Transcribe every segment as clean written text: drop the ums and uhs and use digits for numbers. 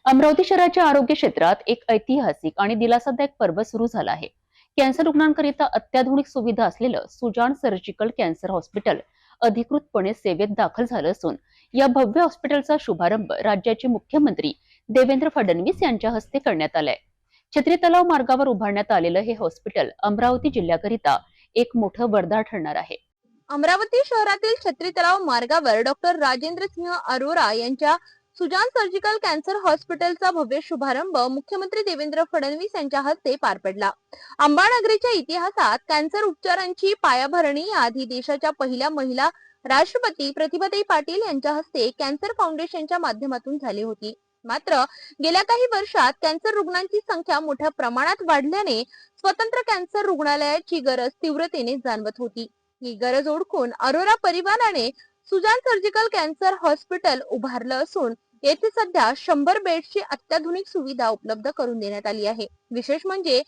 अमरावती शहराच्या आरोग्य क्षेत्रात एक ऐतिहासिक आणि दिलासादायक पर्व सुरू झालं आहे. कॅन्सर रुग्णांकरिता अत्याधुनिक सुविधा असलेलं सुजान सर्जिकल कॅन्सर हॉस्पिटल अधिकृतपणे सेवेत दाखल झालं असून या भव्य हॉस्पिटलचा शुभारंभ राज्याचे मुख्यमंत्री देवेंद्र फडणवीस यांच्या हस्ते करण्यात आलाय. छत्री तलाव मार्गावर उभारण्यात आलेलं हे हॉस्पिटल अमरावती जिल्ह्याकरिता एक मोठं वरदान ठरणार आहे. अमरावती शहरातील छत्री तलाव मार्गावर डॉक्टर राजेंद्र सिंह अरोरा यांच्या सुजान सर्जिकल कॅन्सर हॉस्पिटलचा भव्य शुभारंभ मुख्यमंत्री देवेंद्र फडणवीस यांच्या हस्ते पार पडला. अंबानगरीच्या इतिहासात कॅन्सर उपचारांची पायाभरणी आधी देशाच्या पहिल्या महिला राष्ट्रपती प्रतिभाताई पाटील यांच्या हस्ते कॅन्सर फाउंडेशनच्या माध्यमातून झाली होती. मात्र गेल्या काही वर्षात कॅन्सर रुग्णांची संख्या मोठ्या प्रमाणात वाढल्याने स्वतंत्र कॅन्सर रुग्णालयाची गरज तीव्रतेने जाणवत होती. ही गरज ओळखून अरोरा परिवाराने सुजान सर्जिकल कॅन्सर हॉस्पिटल उभारलं असून येथे सध्या 100 बेड्सची अत्याधुनिक सुविधा उपलब्ध करून देण्यात आली आहे. विशेष म्हणजे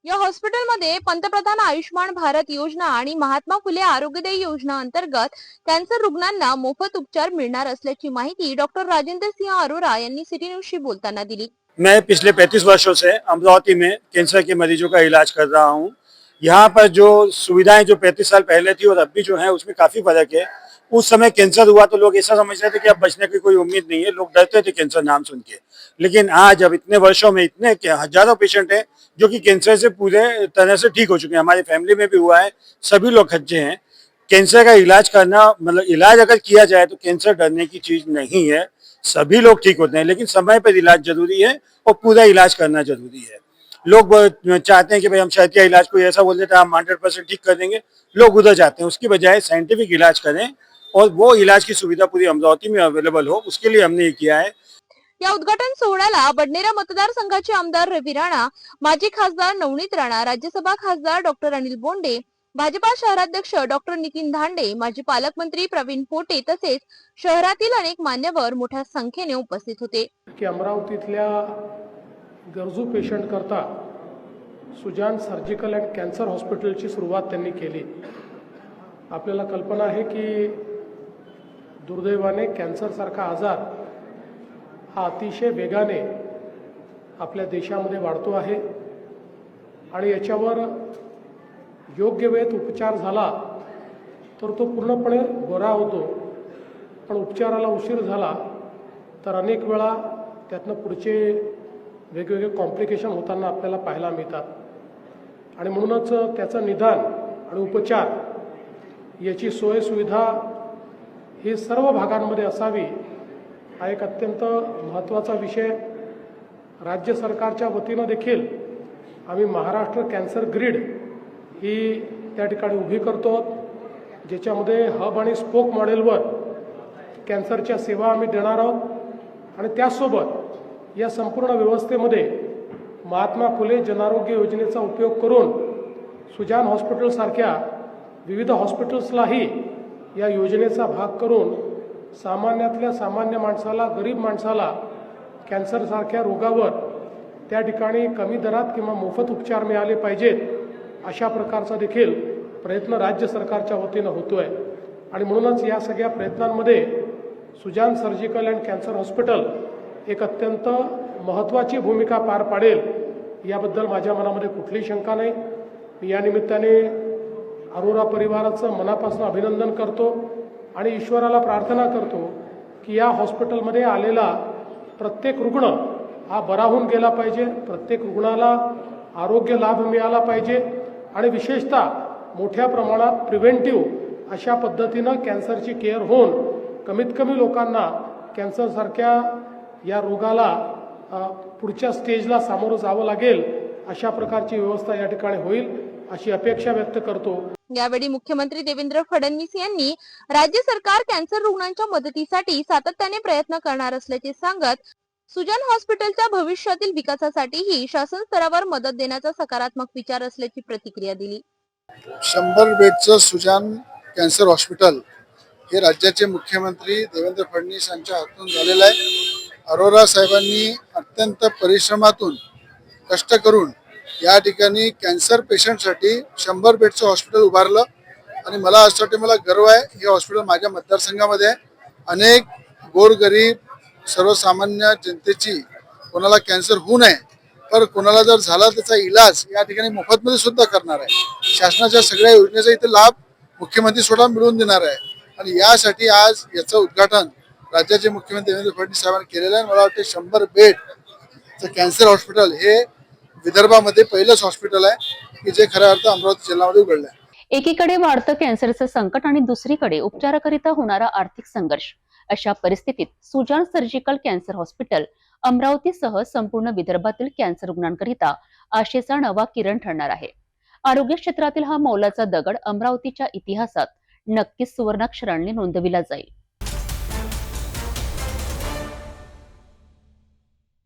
या हॉस्पिटलमध्ये पंतप्रधान आयुष्मान भारत योजना आणि महात्मा फुले आरोग्यदायी योजना अंतर्गत कॅन्सर रुग्णांना मोफत उपचार मिळणार असल्याची माहिती डॉक्टर राजेंद्र सिंह अरोरा यांनी सिटी न्यूजशी बोलताना दिली. मैं पिछले 35 वर्षों से अमरावती में कैंसर के मरीजों का इलाज कर रहा हूँ। यहाँ पर जो सुविधाएं जो 35 साल पहले थी और अभी जो है उसमें काफी फर्क है। उस समय कैंसर हुआ तो लोग ऐसा समझ रहे थे कि अब बचने की कोई उम्मीद नहीं है, लोग डरते थे कैंसर नाम सुन के। लेकिन आज अब इतने वर्षों में इतने हजारों पेशेंट हैं जो कि कैंसर से पूरे तरह से ठीक हो चुके हैं। हमारी फैमिली में भी हुआ है, सभी लोग अच्छे हैं। कैंसर का इलाज करना मतलब इलाज अगर किया जाए तो कैंसर डरने की चीज नहीं है, सभी लोग ठीक होते हैं, लेकिन समय पर इलाज जरूरी है और पूरा इलाज करना जरूरी है। लोग चाहते हैं कि भाई हम शायद क्या इलाज कोई ऐसा बोल देता है हम 100% ठीक कर देंगे, लोग उधर जाते हैं। उसकी बजाय साइंटिफिक इलाज करें और वो इलाज की सुविधा पूरी अमरावती में अवेलेबल हो, उसके लिए हमने ये किया है। या उद्घाटन सोहळ्याला बडनेरा मतदारसंघाचे आमदार रवी राणा, माजी खासदार नवनीत राणा, राज्यसभा खासदार डॉक्टर अनिल बोंडे, भाजपा शहराध्यक्ष डॉक्टर नितीन धांडे, माजी पालकमंत्री प्रवीण पोटे तसेच शहरातील अनेक मान्यवर मोठ्या संख्येने उपस्थित होते. की अमरावतीतल्या गरजू पेशंट करता सुजान सर्जिकल अँड कॅन्सर हॉस्पिटलची सुरुवात त्यांनी केली. आपल्याला कल्पना आहे की दुर्दैवाने कॅन्सर सारखा आजार हा अतिशय वेगाने आपल्या देशामध्ये वाढतो आहे आणि याच्यावर योग्य वेळेत उपचार झाला तर तो पूर्णपणे बरा होतो, पण उपचाराला उशीर झाला तर अनेक वेळा त्यातनं पुढचे वेगवेगळे कॉम्प्लिकेशन होताना आपल्याला पाहायला मिळतात. आणि म्हणूनच त्याचं निदान आणि उपचार याची सोय सुविधा ही सर्व भागांमध्ये असावी हा एक अत्यंत महत्त्वाचा विषय. राज्य सरकारच्या वतीनं देखील आम्ही महाराष्ट्र कॅन्सर ग्रीड ही त्या ठिकाणी उभी करतो, ज्याच्यामध्ये हब आणि स्पोक मॉडेलवर कॅन्सरच्या सेवा आम्ही देणार आहोत आणि त्यासोबत या संपूर्ण व्यवस्थेमध्ये महात्मा फुले जनआरोग्य योजनेचा उपयोग करून सुजान हॉस्पिटलसारख्या विविध हॉस्पिटल्सलाही या योजनेचा भाग करून सामान्यातल्या सामान्य माणसाला, गरीब माणसाला कॅन्सरसारख्या रोगावर त्या ठिकाणी कमी दरात किंवा मोफत उपचार मिळाले पाहिजेत अशा प्रकारचा देखील प्रयत्न राज्य सरकारच्या वतीनं होतोय. आणि म्हणूनच या सगळ्या प्रयत्नांमध्ये Sujan surgical and cancer hospital एक अत्यंत महत्त्वाची भूमिका पार पाडेल याबद्दल माझ्या मनामध्ये कुठलीही शंका नाही. मी या निमित्ताने अरोरा परिवाराचं मनापासून अभिनंदन करतो आणि ईश्वराला प्रार्थना करतो की या हॉस्पिटलमध्ये आलेला प्रत्येक रुग्ण हा बरा होऊन गेला पाहिजे, प्रत्येक रुग्णाला आरोग्य लाभ मिळाला पाहिजे आणि विशेषतः मोठ्या प्रमाणात प्रिव्हेंटिव्ह अशा पद्धतीनं कॅन्सरची केअर होऊन कमीत कमी लोकांना कॅन्सरसारख्या या रोगाला पुढच्या स्टेजला सामोरं जावं लागेल अशा प्रकारची व्यवस्था या ठिकाणी होईल अशी अपेक्षा व्यक्त करतो. यावेळी मुख्यमंत्री देवेंद्र फडणवीस यांनी राज्य सरकार कॅन्सर रुग्णांच्या मदतीसाठी सातत्याने प्रयत्न करणार असल्याचे सांगत सुजान हॉस्पिटलच्या भविष्यातील विकासासाठीही शासन स्तरावर मदत देण्याचा सकारात्मक विचार असल्याची प्रतिक्रिया दिली. 100 बेडचं सुजान कॅन्सर हॉस्पिटल हे राज्याचे मुख्यमंत्री देवेंद्र फडणवीस यांच्या हातून झालेलं आहे. अरोरा साहेबांनी अत्यंत परिश्रमातून कष्ट करून या ठिकाणी कॅन्सर पेशंटसाठी 100 बेडचं हॉस्पिटल उभारलं आणि मला यासाठी मला गर्व आहे. हे हॉस्पिटल माझ्या मतदारसंघामध्ये अनेक गोरगरीब सर्वसामान्य जनतेची कोणाला कॅन्सर होऊ नये, तर कोणाला जर झाला त्याचा इलाज या ठिकाणी मोफतमध्ये सुद्धा करणार आहे. शासनाच्या सगळ्या योजनेचा इथे लाभ मुख्यमंत्री स्वतः मिळवून देणार आहे आणि यासाठी आज याचं उद्घाटन राज्याचे मुख्यमंत्री देवेंद्र फडणवीस साहेबांनी केलेलं आहे. मला वाटतं 100 बेडचं कॅन्सर हॉस्पिटल हे विदर्भामध्ये पहिलंच हॉस्पिटल आहे की जे खऱ्या अर्थ अमरावती जिल्ह्यामध्ये उघडलं आहे. एकीकडे वाढतं कॅन्सरचं संकट आणि दुसरीकडे उपचाराकरिता होणारा आर्थिक संघर्ष. अशा परिस्थितीत सुजान सर्जिकल कॅन्सर हॉस्पिटल अमरावतीसह संपूर्ण विदर्भातील कॅन्सर रुग्णांकरिता आशेचा नवा किरण ठरणार आहे. आरोग्य क्षेत्रातील हा मौलाचा दगड अमरावतीच्या इतिहासात नक्कीच सुवर्णाक्षरांनी नोंदविला जाईल.